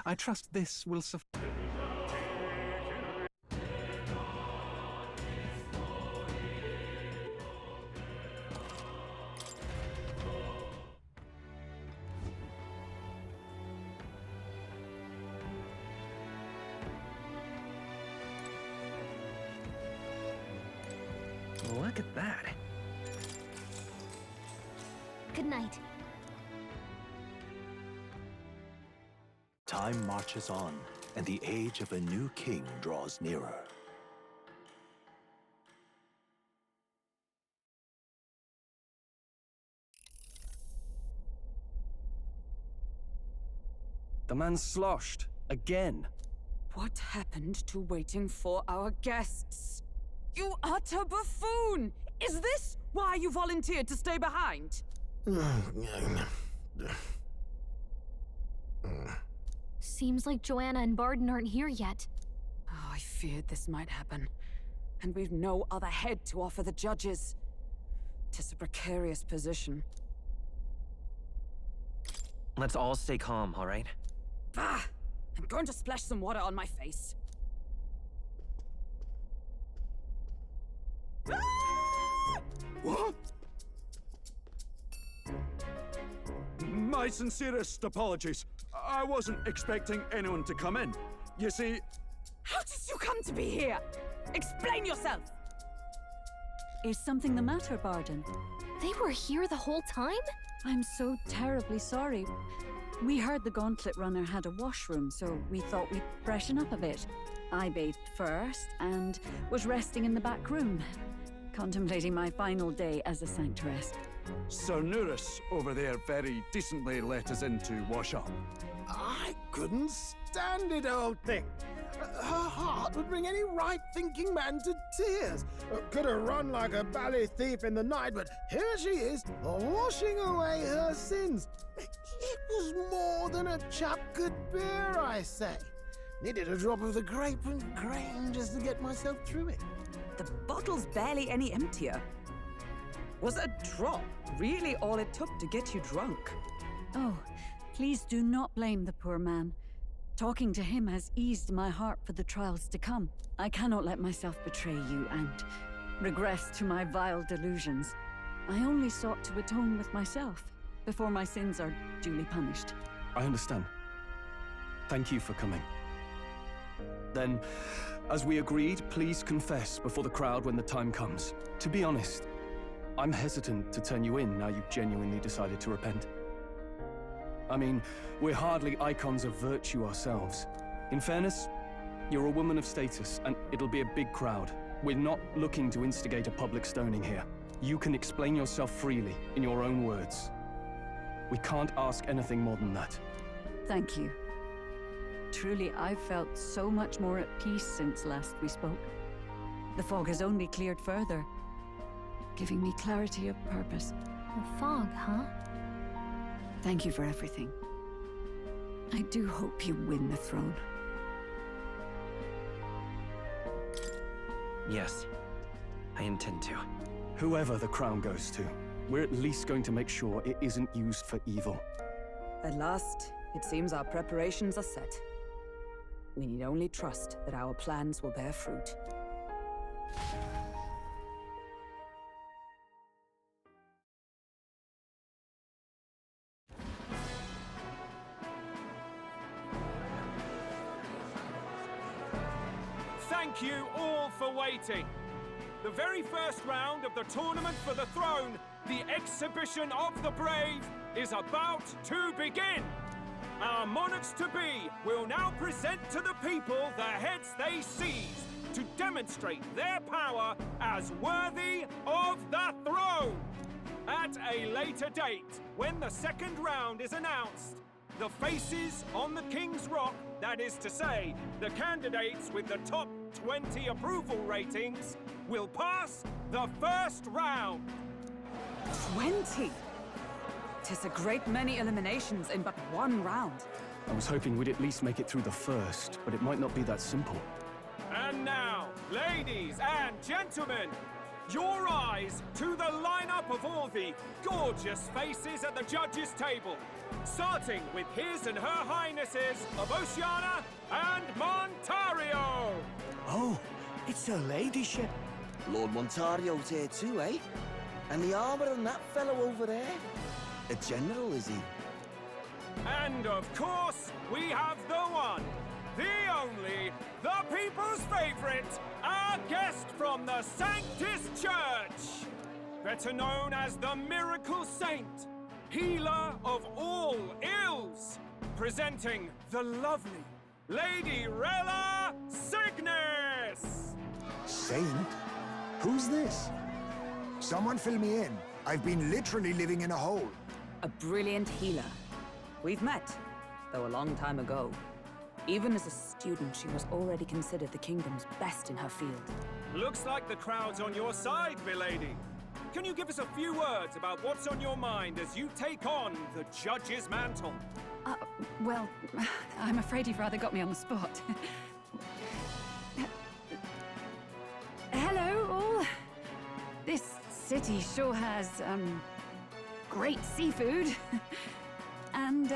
I trust this will suffice. Look at that. Good night. Time marches on, and the age of a new king draws nearer. The man's sloshed. Again. What happened to waiting for our guests? You utter buffoon! Is this why you volunteered to stay behind? Seems like Joanna and Barden aren't here yet. Oh, I feared this might happen. And we've no other head to offer the judges. 'Tis a precarious position. Let's all stay calm, all right? Bah! I'm going to splash some water on my face. What? My sincerest apologies. I wasn't expecting anyone to come in. You see... How did you come to be here? Explain yourself! Is something the matter, Barden? They were here the whole time? I'm so terribly sorry. We heard the Gauntlet Runner had a washroom, so we thought we'd freshen up a bit. I bathed first and was resting in the back room, contemplating my final day as a sanctuaress. Sir Nuris over there very decently let us in to wash up. I couldn't stand it, old thing. Her heart would bring any right-thinking man to tears. Could have run like a bally thief in the night, but here she is, washing away her sins. It was more than a chap could bear, I say. Needed a drop of the grape and grain just to get myself through it. The bottle's barely any emptier. Was a drop really all it took to get you drunk? Oh, please do not blame the poor man. Talking to him has eased my heart for the trials to come. I cannot let myself betray you and regress to my vile delusions. I only sought to atone with myself before my sins are duly punished. I understand. Thank you for coming. Then, as we agreed, please confess before the crowd when the time comes. To be honest, I'm hesitant to turn you in now you've genuinely decided to repent. I mean, we're hardly icons of virtue ourselves. In fairness, you're a woman of status, and it'll be a big crowd. We're not looking to instigate a public stoning here. You can explain yourself freely, in your own words. We can't ask anything more than that. Thank you. Truly, I've felt so much more at peace since last we spoke. The fog has only cleared further, giving me clarity of purpose. The fog, huh? Thank you for everything. I do hope you win the throne. Yes, I intend to. Whoever the crown goes to, we're at least going to make sure it isn't used for evil. At last, it seems our preparations are set. We need only trust that our plans will bear fruit. Thank you all for waiting. The very first round of the tournament for the throne, the exhibition of the brave, is about to begin. Our monarchs-to-be will now present to the people the heads they seized to demonstrate their power as worthy of the throne. At a later date, when the second round is announced, the faces on the King's Rock, that is to say, the candidates with the top 20 approval ratings, will pass the first round. 20? 'Tis a great many eliminations in but one round. I was hoping we'd at least make it through the first, but it might not be that simple. And now, ladies and gentlemen, your eyes to the lineup of all the gorgeous faces at the judges' table, starting with His and Her Highnesses of Oceania and Montario. Oh, it's her ladyship. Lord Montario's here too, eh? And the armor and that fellow over there? A general, is he? And of course, we have the one, the only, the people's favorite, our guest from the Sanctus Church, better known as the Miracle Saint, healer of all ills, presenting the lovely Lady Rella Cygnus! Saint? Who's this? Someone fill me in. I've been literally living in a hole. A brilliant healer. We've met, though a long time ago. Even as a student, she was already considered the kingdom's best in her field. Looks like the crowd's on your side, milady. Can you give us a few words about what's on your mind as you take on the judge's mantle? Well, I'm afraid you've rather got me on the spot. Hello, all. This city sure has, great seafood. And,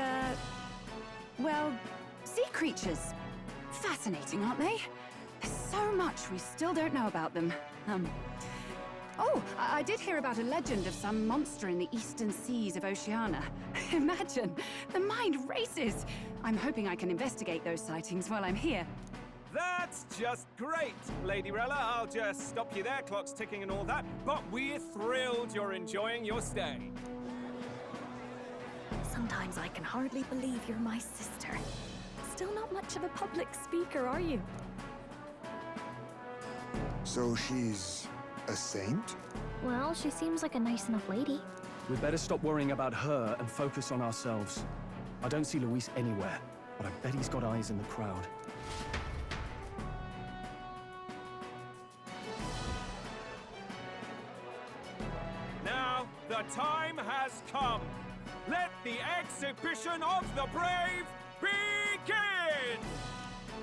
well, sea creatures. Fascinating, aren't they? There's so much we still don't know about them. Oh, I did hear about a legend of some monster in the eastern seas of Oceania. Imagine, the mind races. I'm hoping I can investigate those sightings while I'm here. That's just great, Lady Rella. I'll just stop you there, clock's ticking and all that. But we're thrilled you're enjoying your stay. Sometimes I can hardly believe you're my sister. Still not much of a public speaker, are you? So she's a saint? Well, she seems like a nice enough lady. We'd better stop worrying about her and focus on ourselves. I don't see Luis anywhere, but I bet he's got eyes in the crowd. Now, the time has come. Let the exhibition of the brave begin!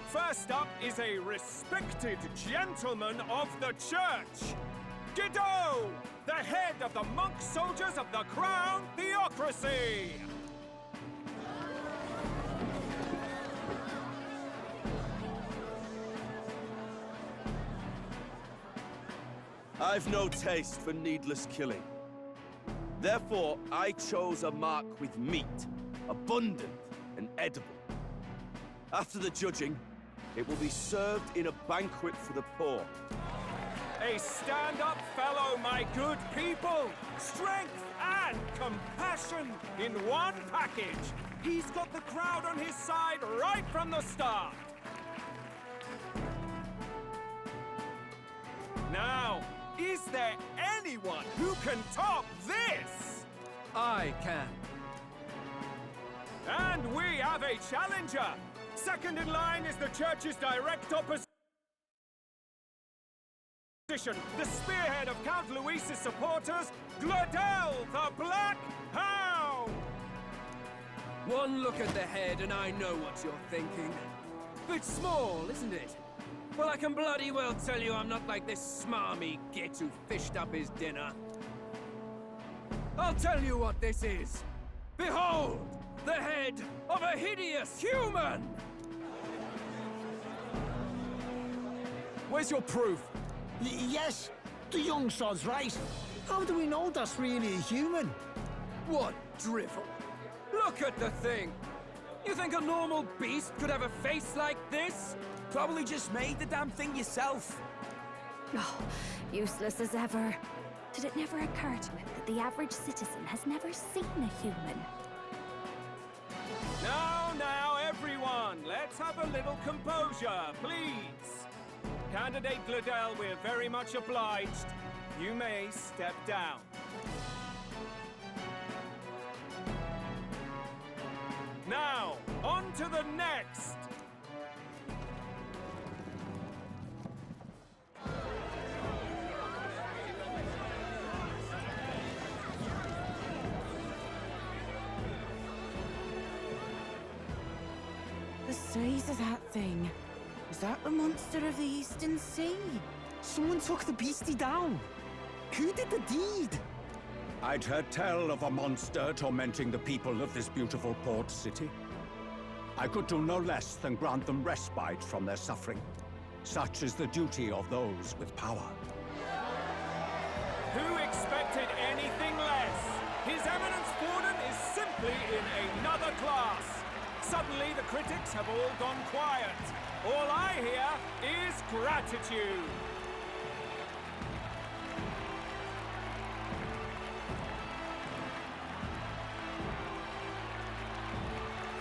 First up is a respected gentleman of the church, Guido, the head of the monk soldiers of the Crown Theocracy! I've no taste for needless killing. Therefore, I chose a mark with meat, abundant and edible. After the judging, it will be served in a banquet for the poor. A stand-up fellow, my good people! Strength and compassion in one package! He's got the crowd on his side right from the start! Now, is there anyone who can top this? I can. And we have a challenger! Second in line is the church's direct opposition, the spearhead of Count Luis's supporters, Gladel the Black Hound! One look at the head and I know what you're thinking. Bit small, isn't it? Well, I can bloody well tell you I'm not like this smarmy git who fished up his dinner. I'll tell you what this is. Behold, the head of a hideous human! Where's your proof? Yes, the young sod's right. How do we know that's really a human? What drivel? Look at the thing! You think a normal beast could have a face like this? Probably just made the damn thing yourself. Oh, useless as ever. Did it never occur to him that the average citizen has never seen a human? Now, everyone, let's have a little composure, please. Candidate Gladel, we're very much obliged. You may step down. Now, on to the next! The size of that thing. Is that the monster of the Eastern Sea? Someone took the beastie down. Who did the deed? I'd heard tell of a monster tormenting the people of this beautiful port city. I could do no less than grant them respite from their suffering. Such is the duty of those with power. Who expected anything less? His Eminence Forden is simply in another class. Suddenly the critics have all gone quiet. All I hear is gratitude.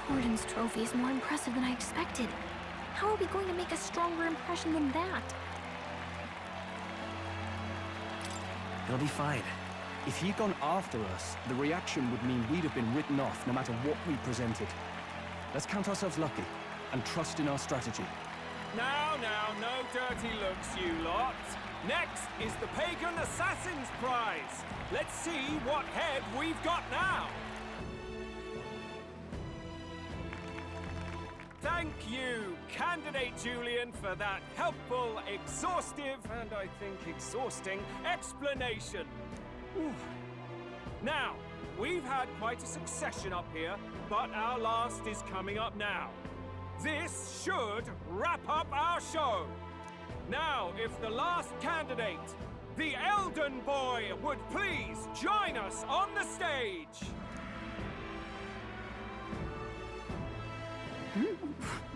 Forden's trophy is more impressive than I expected. How are we going to make a stronger impression than that? He'll be fine. If he'd gone after us, the reaction would mean we'd have been written off no matter what we presented. Let's count ourselves lucky and trust in our strategy. Now, no dirty looks, you lot. Next is the Pagan Assassin's Prize. Let's see what head we've got now. Thank you, Candidate Julian, for that helpful, exhaustive, and I think exhausting explanation. Whew. Now, we've had quite a succession up here, but our last is coming up now. This should wrap up our show. Now, if the last candidate, the Elden Boy, would please join us on the stage.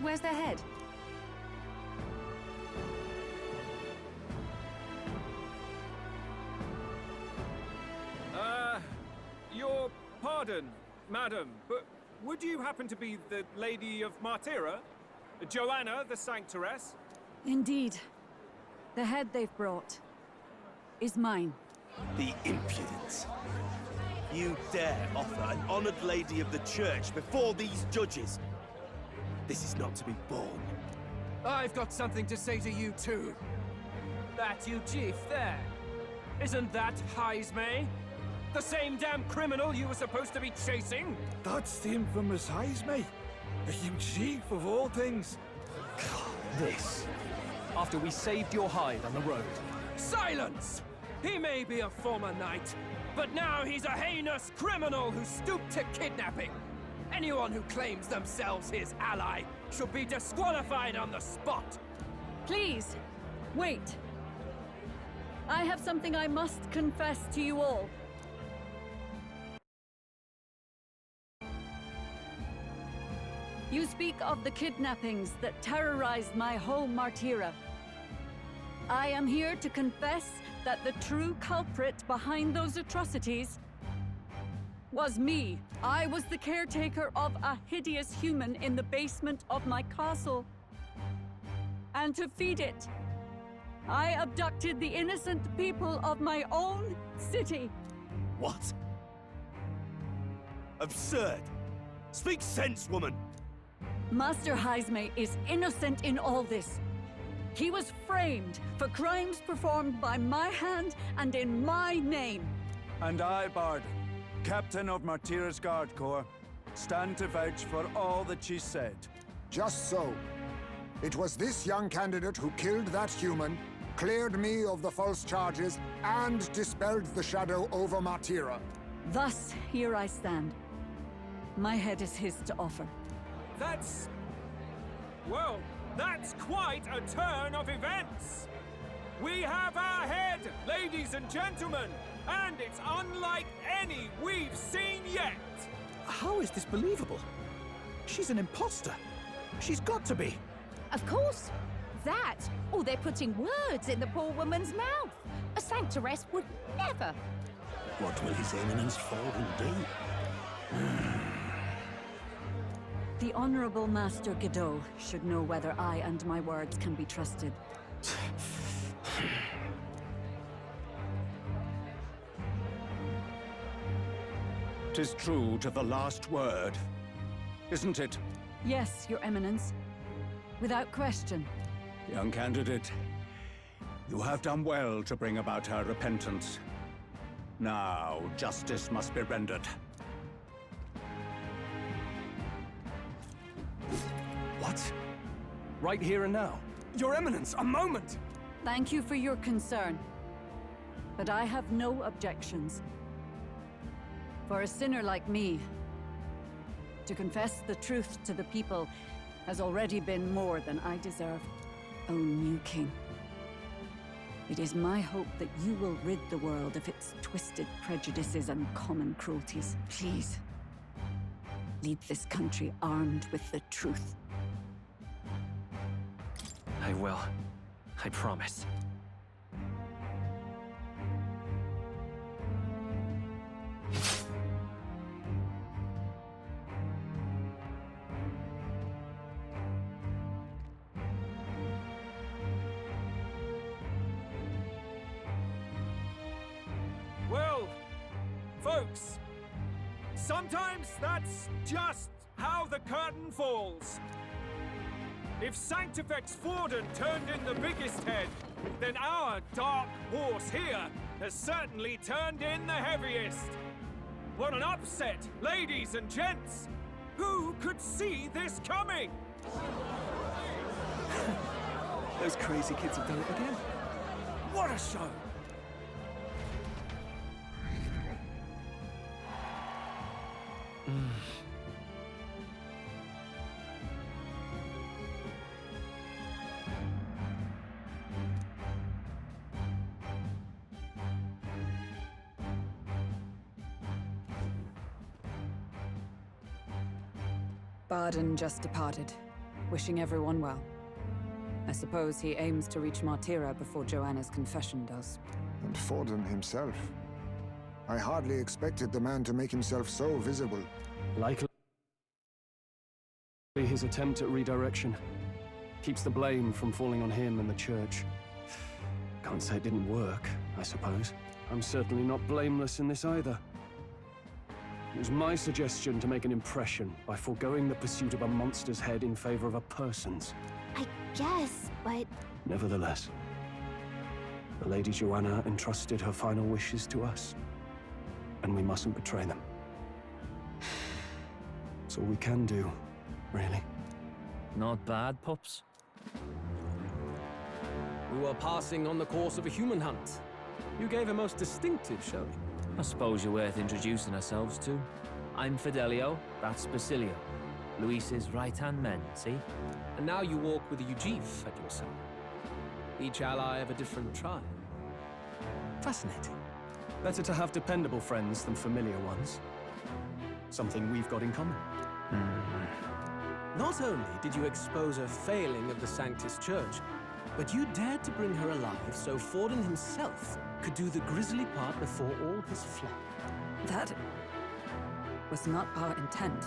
Where's their head? Your pardon, madam, but would you happen to be the Lady of Martira? Joanna, the Sanctoress? Indeed. The head they've brought is mine. The impudence. You dare offer an honored lady of the church before these judges? This is not to be borne. I've got something to say to you too. That you chief there. Isn't that Heismay? The same damn criminal you were supposed to be chasing? That's the infamous Heismay. A huge chief of all things. This. After we saved your hide on the road. Silence! He may be a former knight, but now he's a heinous criminal who stooped to kidnapping. Anyone who claims themselves his ally should be disqualified on the spot. Please, wait. I have something I must confess to you all. You speak of the kidnappings that terrorized my home, Martira. I am here to confess that the true culprit behind those atrocities was me. I was the caretaker of a hideous human in the basement of my castle. And to feed it, I abducted the innocent people of my own city. What? Absurd! Speak sense, woman! Master Heismay is innocent in all this. He was framed for crimes performed by my hand and in my name. And I, Bard, Captain of Martira's Guard Corps, stand to vouch for all that she said. Just so. It was this young candidate who killed that human, cleared me of the false charges, and dispelled the shadow over Martira. Thus, here I stand. My head is his to offer. Well, that's quite a turn of events. We have our head, ladies and gentlemen, and it's unlike any we've seen yet. How is this believable? She's an imposter. She's got to be. Of course. That, or they're putting words in the poor woman's mouth. A sanctoress would never. What will His Eminence Forden do? The Honorable Master Godot should know whether I and my words can be trusted. 'Tis true to the last word, isn't it? Yes, Your Eminence. Without question. Young candidate, you have done well to bring about her repentance. Now, justice must be rendered. What? Right here and now? Your Eminence, a moment! Thank you for your concern. but I have no objections. For a sinner like me, to confess the truth to the people has already been more than I deserve. O new king, it is my hope that you will rid the world of its twisted prejudices and common cruelties. Please, lead this country armed with the truth. I will. I promise. Well, folks, sometimes that's just how the curtain falls. If Sanctifex Forden turned in the biggest head, then our dark horse here has certainly turned in the heaviest. What an upset, ladies and gents! Who could see this coming? Those crazy kids have done it again. What a show! Barden just departed, wishing everyone well. I suppose he aims to reach Martira before Joanna's confession does. And Forden himself. I hardly expected the man to make himself so visible. Likely his attempt at redirection keeps the blame from falling on him and the church. Can't say it didn't work, I suppose. I'm certainly not blameless in this either. It was my suggestion to make an impression by foregoing the pursuit of a monster's head in favor of a person's. I guess, but... Nevertheless, the Lady Joanna entrusted her final wishes to us, and we mustn't betray them. It's all we can do, really. Not bad, pups. We were passing on the course of a human hunt. You gave a most distinctive showing. I suppose you're worth introducing ourselves to. I'm Fidelio, that's Basilio. Luis's right-hand men, see? And now you walk with a Ujif at your side. Each ally of a different tribe. Fascinating. Better to have dependable friends than familiar ones. Something we've got in common. Not only did you expose a failing of the Sanctus Church, but you dared to bring her alive so Forden himself could do the grisly part before all his flock. That was not our intent.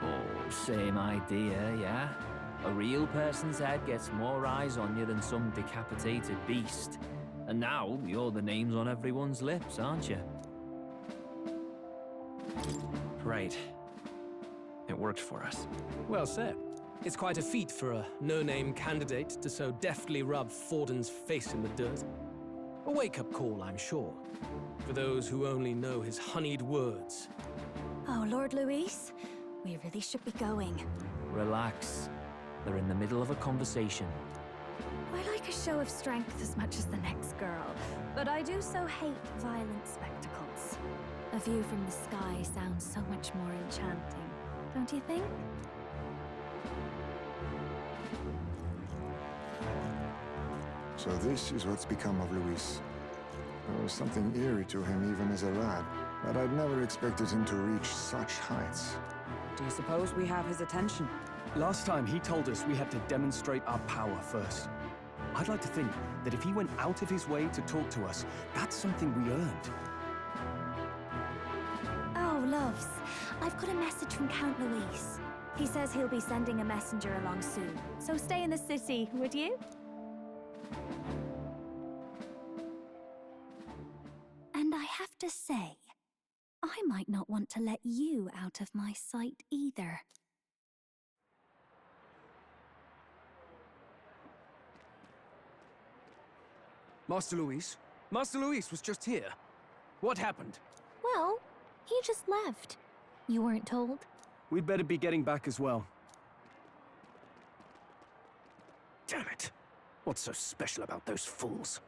Oh, same idea, yeah? A real person's head gets more eyes on you than some decapitated beast. And now, you're the names on everyone's lips, aren't you? Right. It worked for us. Well said. It's quite a feat for a no-name candidate to so deftly rub Forden's face in the dirt. A wake-up call, I'm sure, for those who only know his honeyed words. Oh, Lord Luis, we really should be going. Relax. They're in the middle of a conversation. I like a show of strength as much as the next girl, but I do so hate violent spectacles. A view from the sky sounds so much more enchanting, don't you think? So this is what's become of Luis. There was something eerie to him even as a lad, but I'd never expected him to reach such heights. Do you suppose we have his attention? Last time he told us we had to demonstrate our power first. I'd like to think that if he went out of his way to talk to us, that's something we earned. Oh, loves, I've got a message from Count Luis. He says he'll be sending a messenger along soon, so stay in the city, would you? And I have to say, I might not want to let you out of my sight either. Master Luis? Master Luis was just here. What happened? Well, he just left. You weren't told? We'd better be getting back as well. Damn it. What's so special about those fools?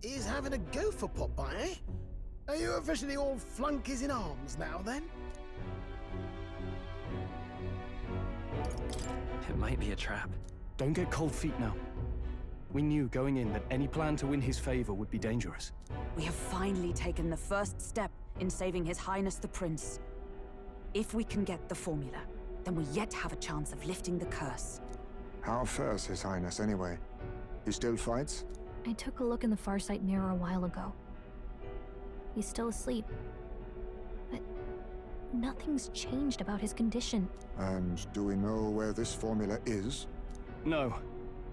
is having a go for Popeye, eh? Are you officially all flunkies in arms now, then? It might be a trap. Don't get cold feet now. We knew going in that any plan to win his favor would be dangerous. We have finally taken the first step in saving His Highness the Prince. If we can get the formula, then we yet have a chance of lifting the curse. How fares His Highness, anyway? He still fights? I took a look in the Farsight mirror a while ago. He's still asleep. But nothing's changed about his condition. And do we know where this formula is? No,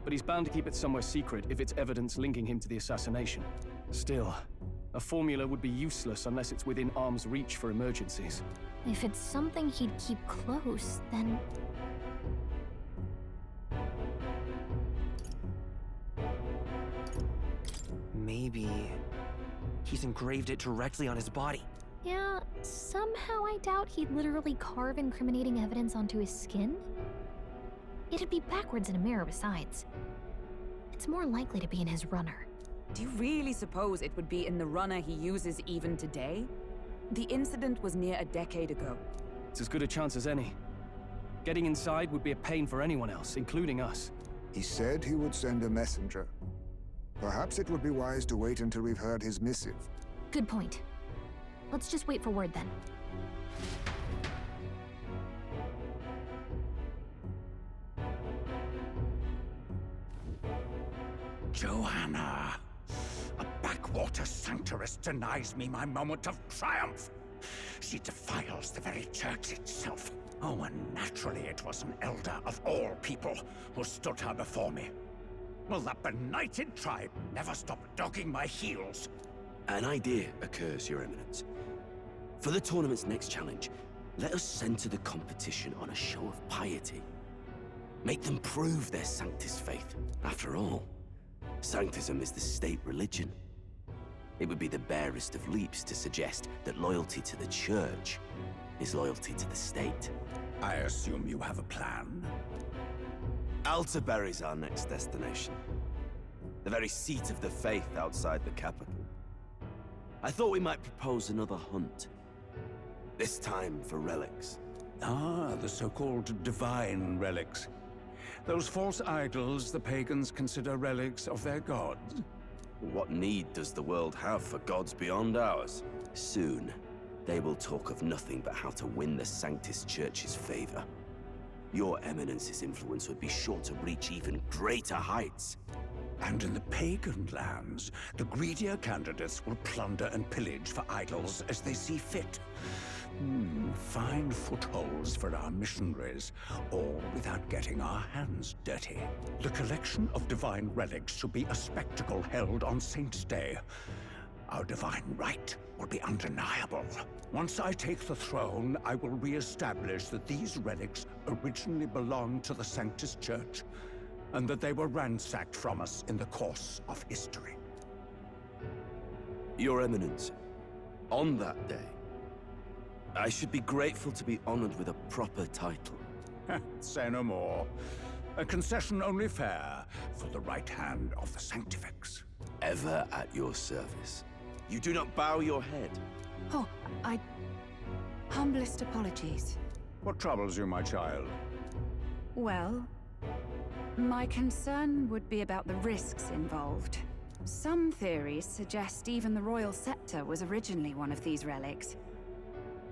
but he's bound to keep it somewhere secret if it's evidence linking him to the assassination. Still, a formula would be useless unless it's within arm's reach for emergencies. If it's something he'd keep close, then... Maybe he's engraved it directly on his body. Yeah, somehow I doubt he'd literally carve incriminating evidence onto his skin. It'd be backwards in a mirror besides. It's more likely to be in his runner. Do you really suppose it would be in the runner he uses even today? The incident was near a decade ago. It's as good a chance as any. Getting inside would be a pain for anyone else, including us. He said he would send a messenger. Perhaps it would be wise to wait until we've heard his missive. Good point. Let's just wait for word then. Joanna! A backwater sanctuarist denies me my moment of triumph! She defiles the very church itself. Oh, and naturally it was an elder of all people who stood her before me. Will that benighted tribe never stop dogging my heels? An idea occurs, Your Eminence. For the tournament's next challenge, let us center the competition on a show of piety. Make them prove their Sanctus faith. After all, Sanctism is the state religion. It would be the barest of leaps to suggest that loyalty to the Church is loyalty to the state. I assume you have a plan? Altaberry's our next destination. The very seat of the faith outside the capital. I thought we might propose another hunt. This time for relics. Ah, the so-called divine relics. Those false idols the pagans consider relics of their gods. What need does the world have for gods beyond ours? Soon, they will talk of nothing but how to win the Sanctus Church's favor. Your Eminence's influence would be sure to reach even greater heights. And in the pagan lands, the greedier candidates will plunder and pillage for idols as they see fit. Fine footholds for our missionaries, all without getting our hands dirty. The collection of divine relics should be a spectacle held on Saint's Day. Our divine right will be undeniable. Once I take the throne, I will re-establish that these relics originally belonged to the Sanctus Church, and that they were ransacked from us in the course of history. Your Eminence, on that day, I should be grateful to be honored with a proper title. Say no more. A concession only fair for the right hand of the Sanctifex. Ever at your service. You do not bow your head. Oh, humblest apologies. What troubles you, my child? Well, my concern would be about the risks involved. Some theories suggest even the royal scepter was originally one of these relics.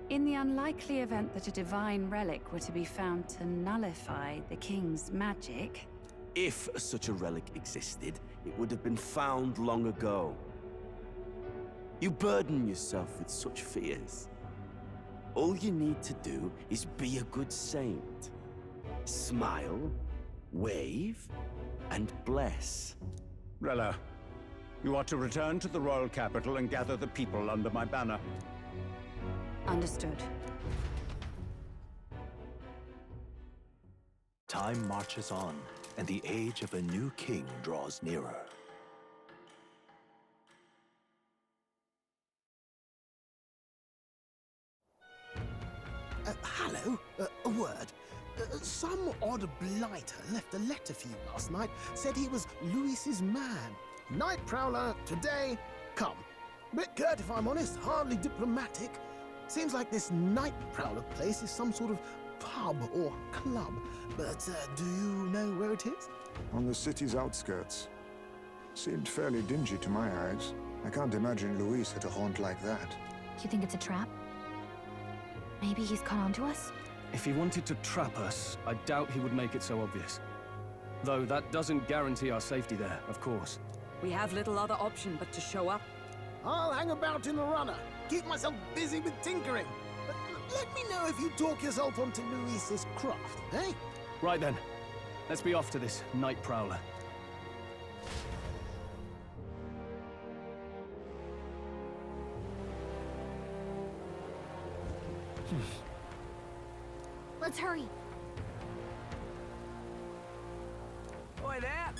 In the unlikely event that a divine relic were to be found to nullify the king's magic... If such a relic existed, it would have been found long ago. You burden yourself with such fears. All you need to do is be a good saint. Smile, wave, and bless. Rella, you are to return to the royal capital and gather the people under my banner. Understood. Time marches on, and the age of a new king draws nearer. Hello? A word. Some odd blighter left a letter for you last night. Said he was Louis's man. Night Prowler, today, come. Bit curt if I'm honest, hardly diplomatic. Seems like this Night Prowler place is some sort of pub or club. But do you know where it is? On the city's outskirts. Seemed fairly dingy to my eyes. I can't imagine Luis at a haunt like that. You think it's a trap? Maybe he's caught on to us? If he wanted to trap us, I doubt he would make it so obvious. Though that doesn't guarantee our safety there, of course. We have little other option but to show up. I'll hang about in the runner. Keep myself busy with tinkering. But let me know if you talk yourself onto Luis's craft, eh? Right then. Let's be off to this Night Prowler. Let's hurry. Oi there!